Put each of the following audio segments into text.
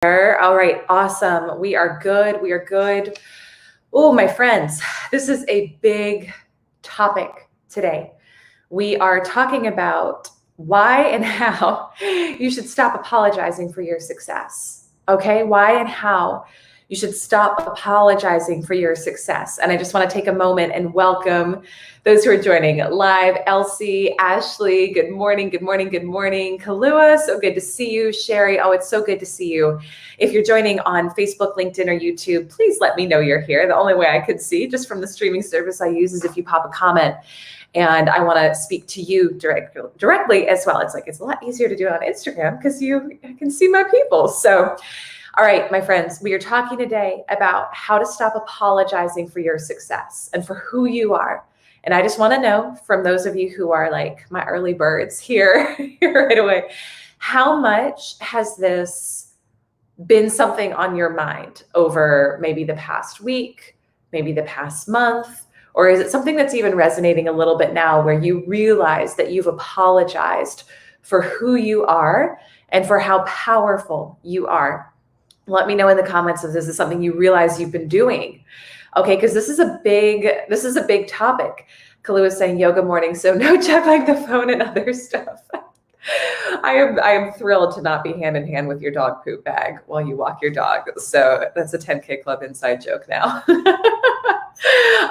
All right, awesome. We are good. We are good. Oh, my friends, this is a big topic today. We are talking about why and how you should stop apologizing for your success. Okay, why and how you should stop apologizing for your success. And I just want to take a moment and welcome those who are joining live. Elsie, Ashley, good morning, good morning, good morning. Kalua, so good to see you. Sherry, oh, it's so good to see you. If you're joining on Facebook, LinkedIn, or YouTube, please let me know you're here. The only way I could see just from the streaming service I use is if you pop a comment. And I want to speak to you directly as well. It's a lot easier to do it on Instagram because you can see my people. So, all right, my friends, we are talking today about how to stop apologizing for your success and for who you are. And I just want to know from those of you who are like my early birds here right away, how much has this been something on your mind over maybe the past week, maybe the past month? Or is it something that's even resonating a little bit now where you realize that you've apologized for who you are and for how powerful you are? Let me know in the comments if this is something you realize you've been doing. Okay, because this is a big topic. Kalu is saying yoga morning, so no checking the phone and other stuff. I am thrilled to not be hand in hand with your dog poop bag while you walk your dog. So that's a 10K Club inside joke now.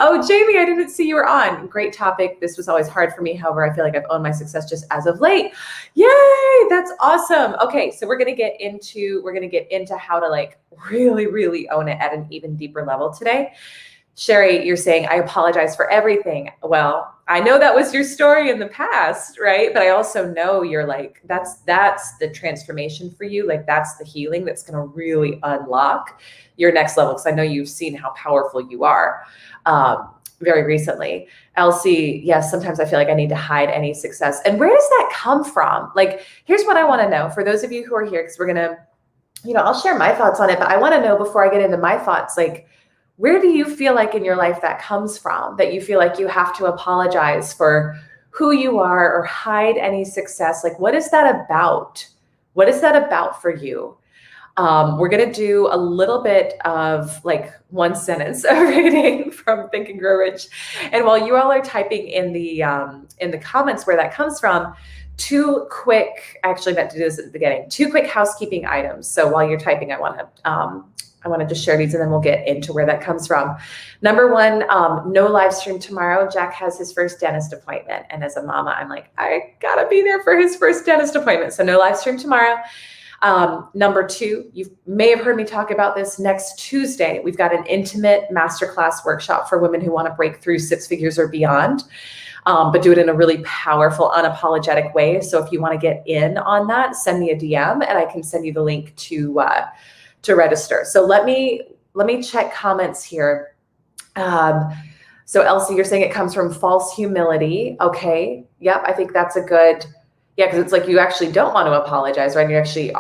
Oh, Jamie, I didn't see you were on. Great topic. This was always hard for me. However, I feel like I've owned my success just as of late. Yay, that's awesome. Okay, so we're gonna get into how to like really own it at an even deeper level today. Sherry, you're saying, I apologize for everything. Well, I know that was your story in the past, right? But I also know you're like, that's the transformation for you. Like that's the healing that's going to really unlock your next level. Because I know you've seen how powerful you are very recently. Elsie, yes, sometimes I feel like I need to hide any success. And where does that come from? Like, here's what I want to know for those of you who are here, because we're going to, I'll share my thoughts on it, but I want to know before I get into my thoughts, like, where do you feel like in your life that comes from, that you feel like you have to apologize for who you are or hide any success? Like, what is that about? What is that about for you? We're going to do a little bit of like one sentence reading from Think and Grow Rich. And while you all are typing in the comments where that comes from, I actually meant to do this at the beginning, 2 quick housekeeping items. So while you're typing, I want to just share these and then we'll get into where that comes from. Number 1, no live stream tomorrow. Jack has his first dentist appointment. And as a mama, I'm like, I gotta be there for his first dentist appointment. So no live stream tomorrow. Number 2, you may have heard me talk about this. Next Tuesday, we've got an intimate masterclass workshop for women who want to break through 6 figures or beyond, but do it in a really powerful, unapologetic way. So if you want to get in on that, send me a DM and I can send you the link to register. So let me check comments here. So Elsie, you're saying it comes from false humility. Okay. Yep. I think that's a good, because it's like you actually don't want to apologize, right?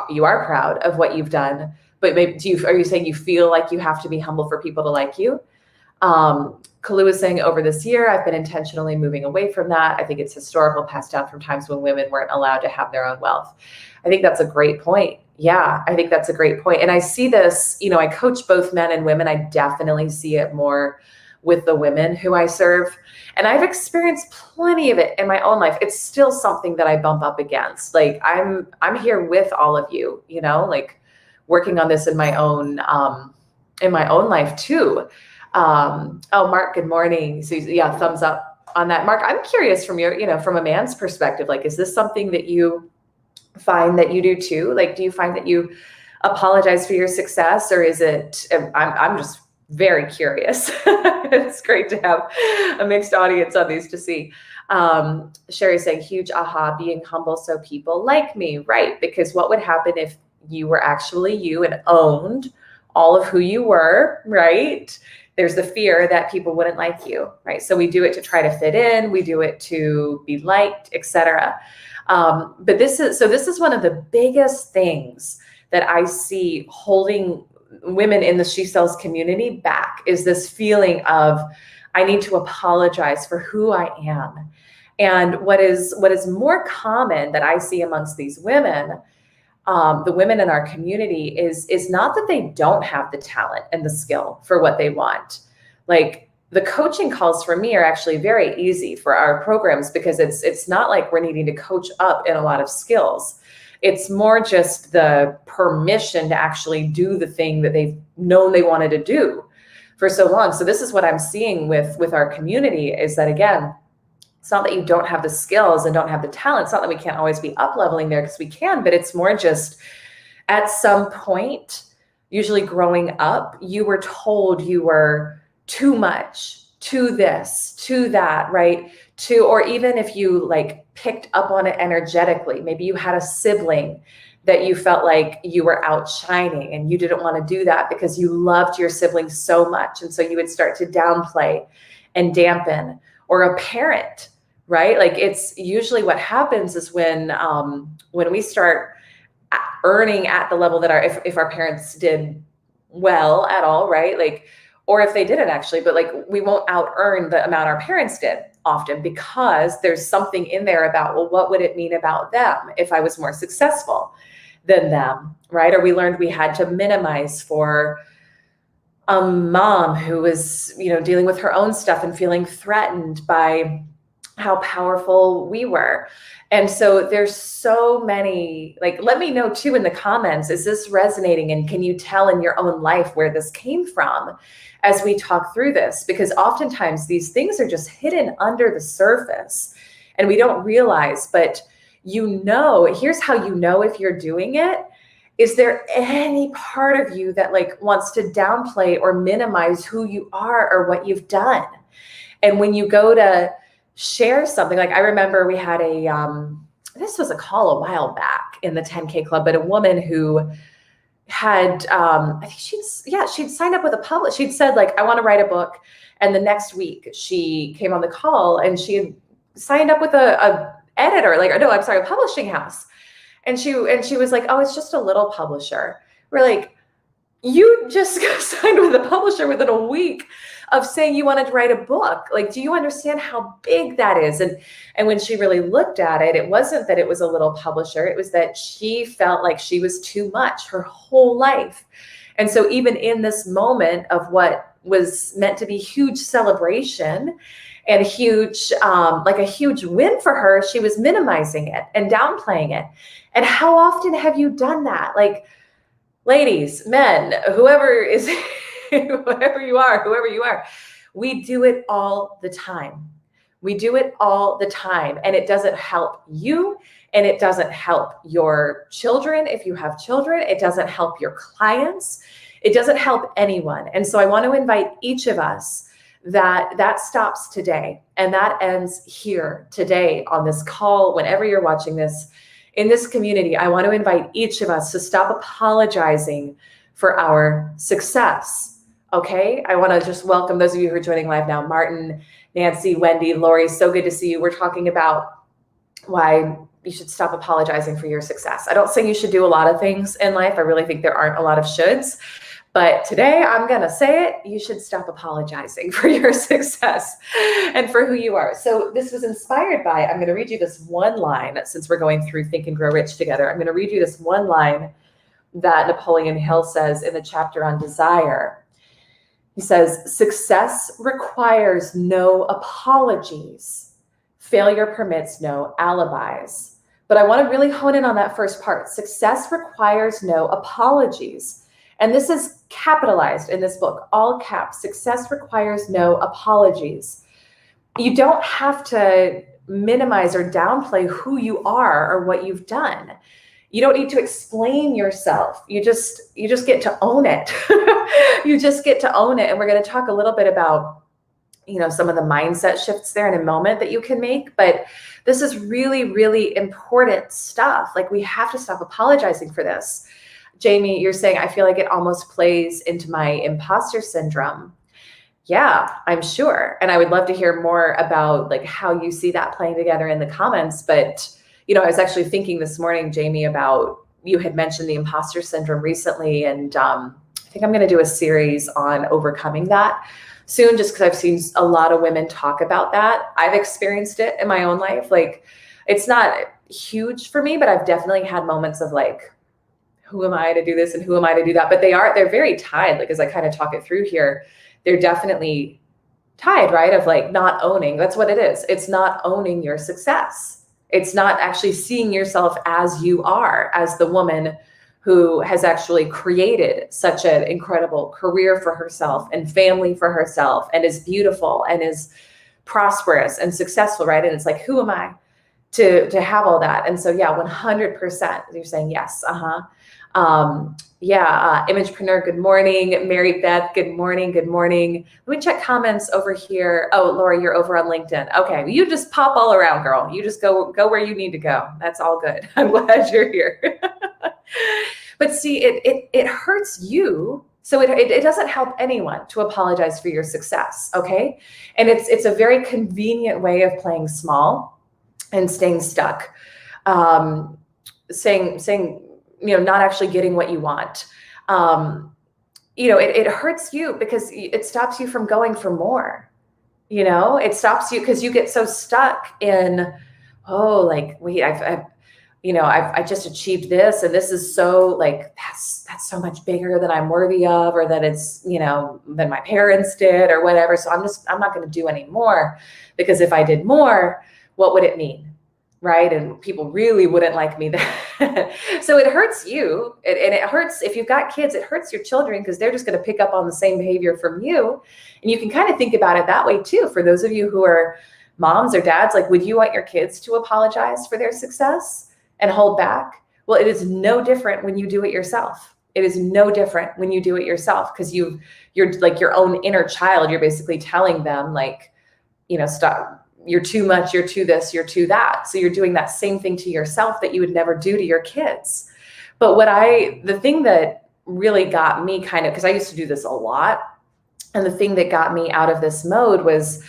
You are proud of what you've done, but maybe are you saying you feel like you have to be humble for people to like you? Kalu is saying over this year, I've been intentionally moving away from that. I think it's historical, passed down from times when women weren't allowed to have their own wealth. I think that's a great point. Yeah, I think that's a great point. And I see this, I coach both men and women. I definitely see it more with the women who I serve. And I've experienced plenty of it in my own life. It's still something that I bump up against. Like I'm here with all of you, like working on this in my own life too. Oh, Mark, good morning. So yeah, thumbs up on that. Mark, I'm curious from from a man's perspective, like, is this something that you find that you do too? Like, do you find that you apologize for your success, or is it, I'm just very curious. It's great to have a mixed audience on these to see. Sherry's saying huge aha, being humble so people like me, right? Because what would happen if you were actually you and owned all of who you were, right? There's the fear that people wouldn't like you, right? So we do it to try to fit in, we do it to be liked, etc. But this is one of the biggest things that I see holding women in the She Sells community back, is this feeling of, I need to apologize for who I am. And what is more common that I see amongst these women the women in our community is not that they don't have the talent and the skill for what they want. Like, the coaching calls for me are actually very easy for our programs, because it's not like we're needing to coach up in a lot of skills. It's more just the permission to actually do the thing that they've known they wanted to do for so long. So this is what I'm seeing with our community, is that, again, it's not that you don't have the skills and don't have the talent. It's not that we can't always be up leveling there, because we can, but it's more just at some point, usually growing up, you were told you were too much, to this, to that, right? Or even if you like picked up on it energetically, maybe you had a sibling that you felt like you were outshining, and you didn't want to do that because you loved your sibling so much. And so you would start to downplay and dampen. Or a parent, right? Like, it's usually what happens is when we start earning at the level that if our parents did well at all, right? Like, or if they didn't actually, but like, we won't out earn the amount our parents did often, because there's something in there about, well, what would it mean about them if I was more successful than them, right? Or we learned we had to minimize for a mom who was, dealing with her own stuff and feeling threatened by how powerful we were. And so there's so many, like, let me know too in the comments, is this resonating? And can you tell in your own life where this came from as we talk through this? Because oftentimes these things are just hidden under the surface and we don't realize, but here's how you know if you're doing it. Is there any part of you that like wants to downplay or minimize who you are or what you've done? And when you go to share something, like, I remember we had this was a call a while back in the 10K club, but a woman who had, I think she'd signed up with a publisher. She'd said like, I want to write a book. And the next week she came on the call and she had signed up with a publishing house. And she was like, oh, it's just a little publisher. We're like, you just got signed with a publisher within a week of saying you wanted to write a book. Like, do you understand how big that is? And when she really looked at it, it wasn't that it was a little publisher. It was that she felt like she was too much her whole life. And so even in this moment of what was meant to be huge celebration and huge, like a huge win for her, she was minimizing it and downplaying it. And how often have you done that? Like, ladies, men, whoever you are, we do it all the time. We do it all the time. And it doesn't help you. And it doesn't help your children. If you have children, it doesn't help your clients. It doesn't help anyone. And so I want to invite each of us that stops today. And that ends here today on this call, whenever you're watching this. In this community, I want to invite each of us to stop apologizing for our success. Okay? I want to just welcome those of you who are joining live now. Martin, Nancy, Wendy, Lori, so good to see you. We're talking about why you should stop apologizing for your success. I don't say you should do a lot of things in life. I really think there aren't a lot of shoulds. But today I'm going to say it. You should stop apologizing for your success and for who you are. So this was inspired by, I'm going to read you this one line, since we're going through Think and Grow Rich together. I'm going to read you this one line that Napoleon Hill says in the chapter on desire. He says, success requires no apologies. Failure permits no alibis. But I want to really hone in on that first part. Success requires no apologies. And this is capitalized in this book, all caps. Success requires no apologies. You don't have to minimize or downplay who you are or what you've done. You don't need to explain yourself. You just get to own it. You just get to own it. And we're going to talk a little bit about, some of the mindset shifts there in a moment that you can make. But this is really, really important stuff. Like, we have to stop apologizing for this. Jamie, you're saying, I feel like it almost plays into my imposter syndrome. Yeah, I'm sure. And I would love to hear more about like how you see that playing together in the comments. But, I was actually thinking this morning, Jamie, about, you had mentioned the imposter syndrome recently. And I think I'm going to do a series on overcoming that soon, just because I've seen a lot of women talk about that. I've experienced it in my own life. Like, it's not huge for me, but I've definitely had moments of like, who am I to do this and who am I to do that? But they're very tied. Like, as I kind of talk it through here, they're definitely tied, right? Of like not owning. That's what it is. It's not owning your success. It's not actually seeing yourself as you are, as the woman who has actually created such an incredible career for herself and family for herself and is beautiful and is prosperous and successful, right? And it's like, who am I to have all that? And so, yeah, 100%. You're saying yes. Imagepreneur, good morning. Mary Beth, good morning. Good morning. Let me check comments over here. Oh, Laura, you're over on LinkedIn. Okay, well, you just pop all around, girl. You just go where you need to go. That's all good. I'm glad you're here. But see, it hurts you. So it doesn't help anyone to apologize for your success, okay? And it's a very convenient way of playing small and staying stuck, saying not actually getting what you want. It hurts you because it stops you from going for more. It stops you because you get so stuck in, I just achieved this, and this is so like, that's so much bigger than I'm worthy of, or that it's, than my parents did or whatever. So I'm not going to do any more, because if I did more, what would it mean? Right? And people really wouldn't like me then. So it hurts you. And it hurts, if you've got kids, it hurts your children, because they're just going to pick up on the same behavior from you. And you can kind of think about it that way too. For those of you who are moms or dads, like, would you want your kids to apologize for their success and hold back? Well, it is no different when you do it yourself. It is no different when you do it yourself, because you're like your own inner child. You're basically telling them, like, stop. You're too much, you're too this, you're too that. So you're doing that same thing to yourself that you would never do to your kids. But the thing that really got me kind of, because I used to do this a lot, and the thing that got me out of this mode was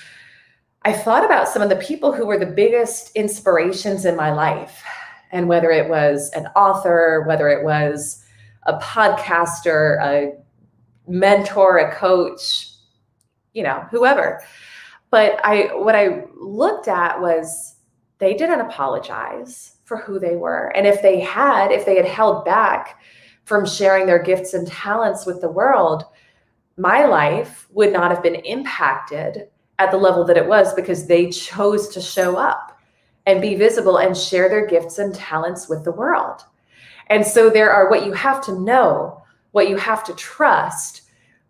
I thought about some of the people who were the biggest inspirations in my life. And whether it was an author, whether it was a podcaster, a mentor, a coach, whoever. But what I looked at was they didn't apologize for who they were. And if they had held back from sharing their gifts and talents with the world, my life would not have been impacted at the level that it was, because they chose to show up and be visible and share their gifts and talents with the world. And so there are, what you have to know, what you have to trust,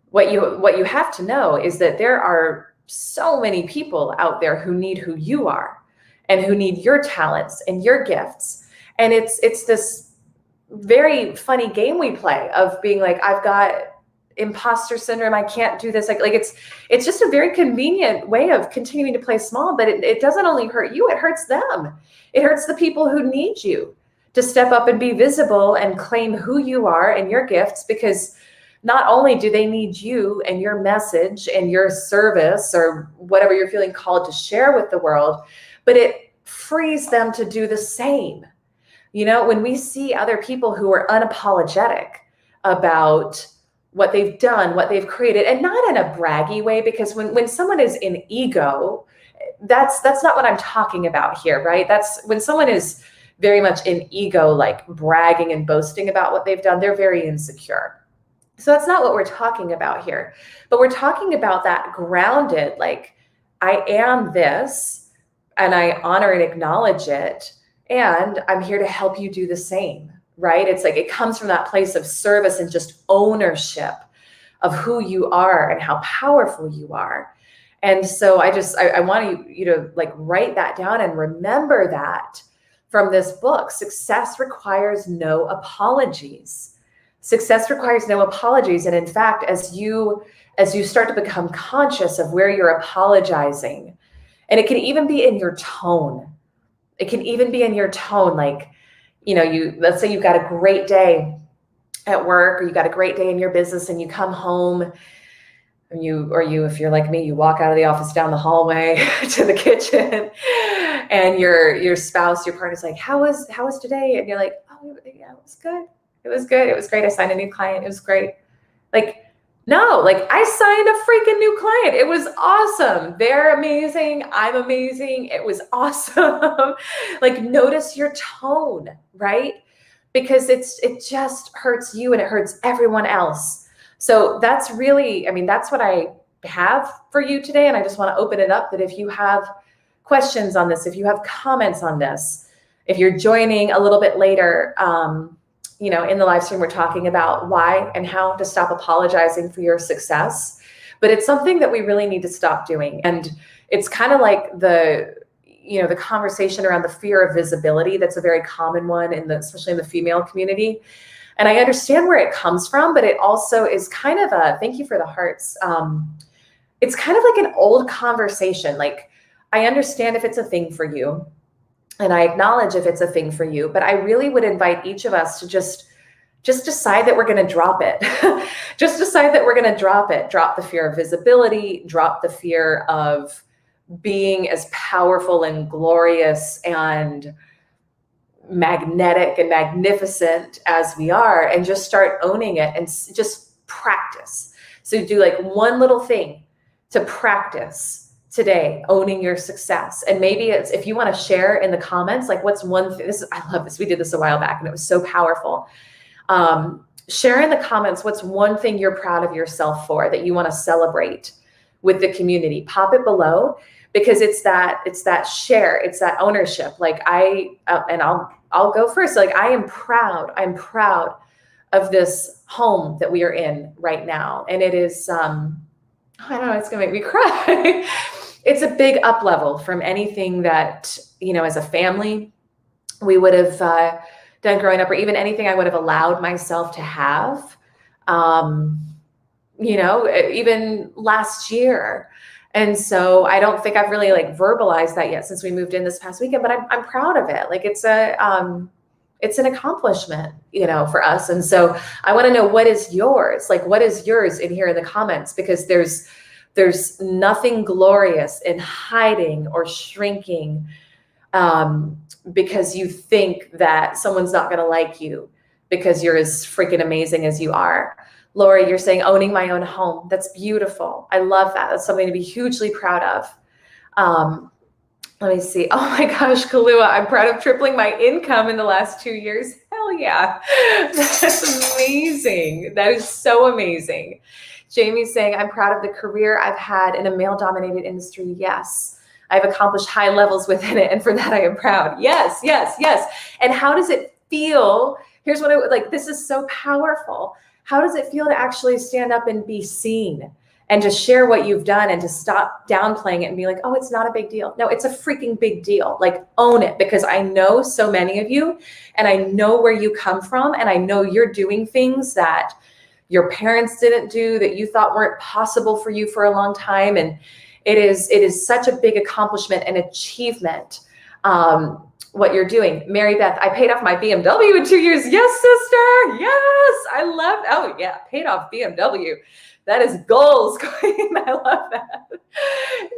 what you have to know is that there are so many people out there who need who you are, and who need your talents and your gifts. And it's this very funny game we play of being like, I've got imposter syndrome, I can't do this. Like it's just a very convenient way of continuing to play small, but it doesn't only hurt you, it hurts them. It hurts the people who need you to step up and be visible and claim who you are and your gifts, because not only do they need you and your message and your service or whatever you're feeling called to share with the world, but it frees them to do the same. When we see other people who are unapologetic about what they've done, what they've created, and not in a braggy way, because when someone is in ego, that's not what I'm talking about here, right? That's when someone is very much in ego, like bragging and boasting about what they've done, they're very insecure. So that's not what we're talking about here, but we're talking about that grounded, like, I am this, and I honor and acknowledge it, and I'm here to help you do the same, right? It's like, it comes from that place of service and just ownership of who you are and how powerful you are. And so I want you to like write that down and remember that from this book. Success requires no apologies. Success requires no apologies. And in fact, as you start to become conscious of where you're apologizing, and it can even be in your tone. It can even be in your tone. Like, let's say you've got a great day at work, or you got a great day in your business, and you come home, and if you're like me, you walk out of the office down the hallway to the kitchen, and your spouse, your partner's like, how was today? And you're like, oh yeah, it was good. It was good. It was great. I signed a new client. It was great. Like, no, like, I signed a freaking new client. It was awesome. They're amazing. I'm amazing. It was awesome. Like, notice your tone, right? because it just hurts you and it hurts everyone else. So that's really, I mean, that's what I have for you today. And I just want to open it up that if you have questions on this, if you have comments on this, if you're joining a little bit later, in the live stream, we're talking about why and how to stop apologizing for your success. But it's something that we really need to stop doing. And it's kind of like the conversation around the fear of visibility. That's a very common one, especially in the female community. And I understand where it comes from, but it also is kind of thank you for the hearts. It's kind of like an old conversation. Like, I understand if it's a thing for you, and I acknowledge if it's a thing for you, but I really would invite each of us to just decide that we're going to drop it. Just decide that we're going to drop it. Drop the fear of visibility, drop the fear of being as powerful and glorious and magnetic and magnificent as we are, and just start owning it and just practice. So do like one little thing to practice today, owning your success. And maybe it's, if you want to share in the comments, like what's one thing, I love this. We did this a while back and it was so powerful. Share in the comments, what's one thing you're proud of yourself for that you want to celebrate with the community. Pop it below, because it's that share, it's that ownership. Like I'll go first. Like I'm proud of this home that we are in right now. And it is, I don't know, it's gonna make me cry. It's a big up level from anything that, as a family, we would have done growing up, or even anything I would have allowed myself to have, even last year. And so I don't think I've really like verbalized that yet since we moved in this past weekend, but I'm proud of it. Like it's an accomplishment, for us. And so I want to know, what is yours? Like, what is yours in here in the comments? Because there's nothing glorious in hiding or shrinking, because you think that someone's not going to like you because you're as freaking amazing as you are. Lori, you're saying owning my own home. That's beautiful. I love that. That's something to be hugely proud of. Let me see. Oh my gosh, Kalua, I'm proud of tripling my income in the last 2 years. Hell yeah. That's amazing. That is so amazing. Jamie's saying, I'm proud of the career I've had in a male-dominated industry. Yes. I've accomplished high levels within it, and for that I am proud. Yes, yes, yes. And how does it feel? Here's what I would like. This is so powerful. How does it feel to actually stand up and be seen and to share what you've done and to stop downplaying it and be like, oh, it's not a big deal. No, it's a freaking big deal. Like, own it, because I know so many of you, and I know where you come from, and I know you're doing things that your parents didn't do, that you thought weren't possible for you for a long time. And it is such a big accomplishment and achievement, what you're doing. Mary Beth, I paid off my BMW in 2 years. Yes, sister. Yes. Oh yeah. Paid off BMW. That is goals, Queen. I love that.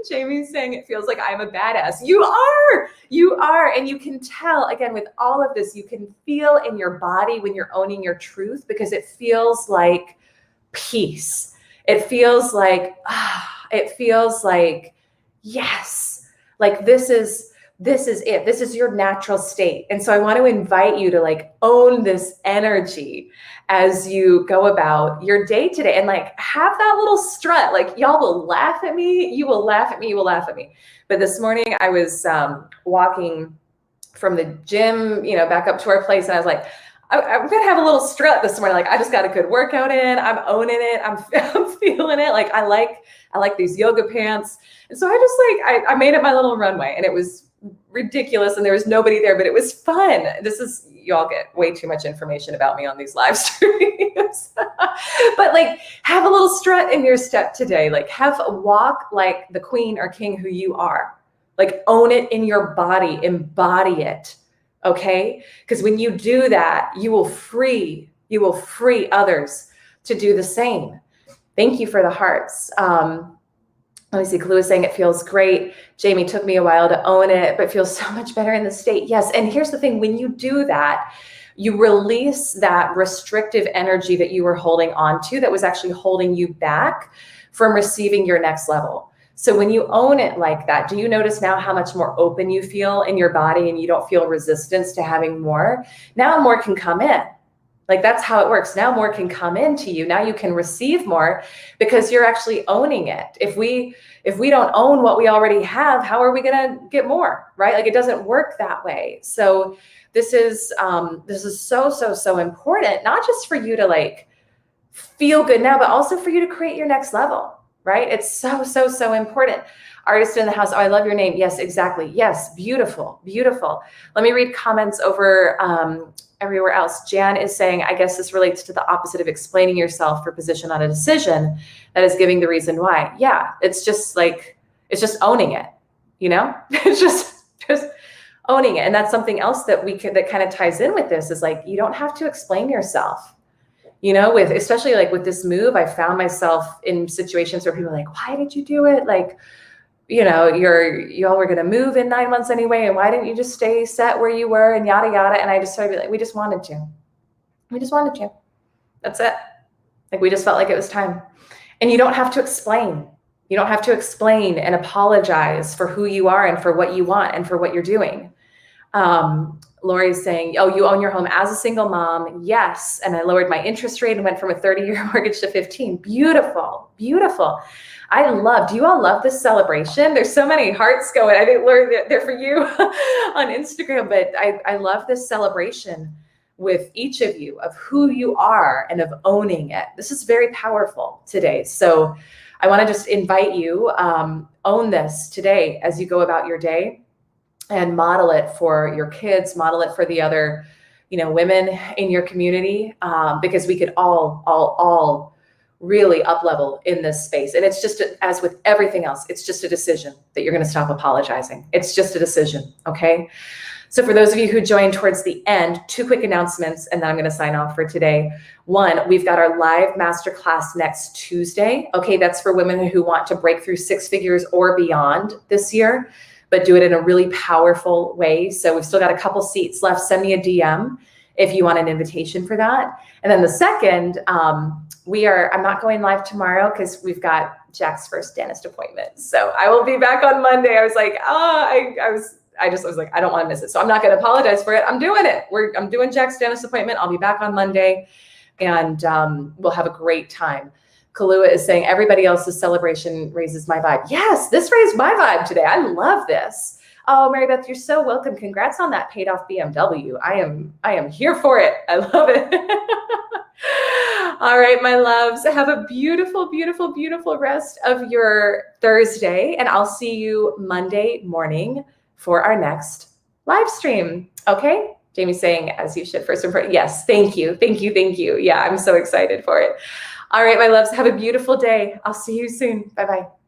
Jamie's saying it feels like I'm a badass. You are. And you can tell, again, with all of this, you can feel in your body when you're owning your truth, because it feels like peace. It feels like, yes, like this is it. This is your natural state. And so I want to invite you to like own this energy as you go about your day today, and like have that little strut. Like, y'all will laugh at me. You will laugh at me. You will laugh at me. But this morning I was walking from the gym, back up to our place. And I was like, I'm going to have a little strut this morning. Like, I just got a good workout in. I'm owning it. I'm feeling it. Like, I like these yoga pants. And so I just I made it my little runway, and it was ridiculous. And there was nobody there, but it was fun. Y'all get way too much information about me on these live streams, but like, have a little strut in your step today. Like, have a walk like the queen or king who you are. Like, own it in your body, embody it. Okay. Because when you do that, you will free others to do the same. Thank you for the hearts. Let me see. Clue is saying it feels great. Jamie, took me a while to own it, but feels so much better in the state. Yes. And here's the thing. When you do that, you release that restrictive energy that you were holding on to that was actually holding you back from receiving your next level. So when you own it like that, do you notice now how much more open you feel in your body and you don't feel resistance to having more? Now more can come in. Like that's how it works. Now more can come into you. Now you can receive more because you're actually owning it. If we don't own what we already have, how are we going to get more, right? Like it doesn't work that way. So this is so important, not just for you to like feel good now, but also for you to create your next level, right? It's so important. Artist in the house. Oh, I love your name. Yes, exactly. Yes. Beautiful. Beautiful. Let me read comments over everywhere else. Jan is saying, I guess this relates to the opposite of explaining yourself for position on a decision. That is giving the reason why. Yeah. It's just like, it's just owning it, you know, it's just owning it. And that's something else that that kind of ties in with this is like, you don't have to explain yourself. You know, especially like with this move, I found myself in situations where people are like, why did you do it? Like, you know, y'all were going to move in 9 months anyway. And why didn't you just stay set where you were and yada, yada. And I just started like, we just wanted to. That's it. Like, we just felt like it was time. And you don't have to explain. You don't have to explain and apologize for who you are and for what you want and for what you're doing. Lori's saying, oh, you own your home as a single mom. Yes. And I lowered my interest rate and went from a 30-year mortgage to 15. Beautiful. Beautiful. Do you all love this celebration? There's so many hearts going. I didn't learn that they're for you on Instagram, but I love this celebration with each of you of who you are and of owning it. This is very powerful today. So I want to just invite you, own this today as you go about your day. And model it for your kids, model it for the other, you know, women in your community, because we could all really up level in this space. And it's just, as with everything else, it's just a decision that you're going to stop apologizing. It's just a decision. Okay. So for those of you who joined towards the end, 2 quick announcements, and then I'm going to sign off for today. 1, we've got our live masterclass next Tuesday. Okay. That's for women who want to break through 6 figures or beyond this year, but do it in a really powerful way. So we've still got a couple seats left. Send me a DM if you want an invitation for that. And then the second, I'm not going live tomorrow because we've got Jack's first dentist appointment. So I will be back on Monday. I was like, I was like, I don't want to miss it. So I'm not going to apologize for it. I'm doing it. I'm doing Jack's dentist appointment. I'll be back on Monday and we'll have a great time. Kalua is saying everybody else's celebration raises my vibe. Yes, this raised my vibe today. I love this. Oh, Mary Beth, you're so welcome. Congrats on that paid off BMW. I am here for it. I love it. All right, my loves, have a beautiful, beautiful, beautiful rest of your Thursday. And I'll see you Monday morning for our next live stream. Okay. Jamie's saying, as you should, first and foremost. Yes. Thank you. Thank you. Thank you. Yeah, I'm so excited for it. All right, my loves, have a beautiful day. I'll see you soon. Bye-bye.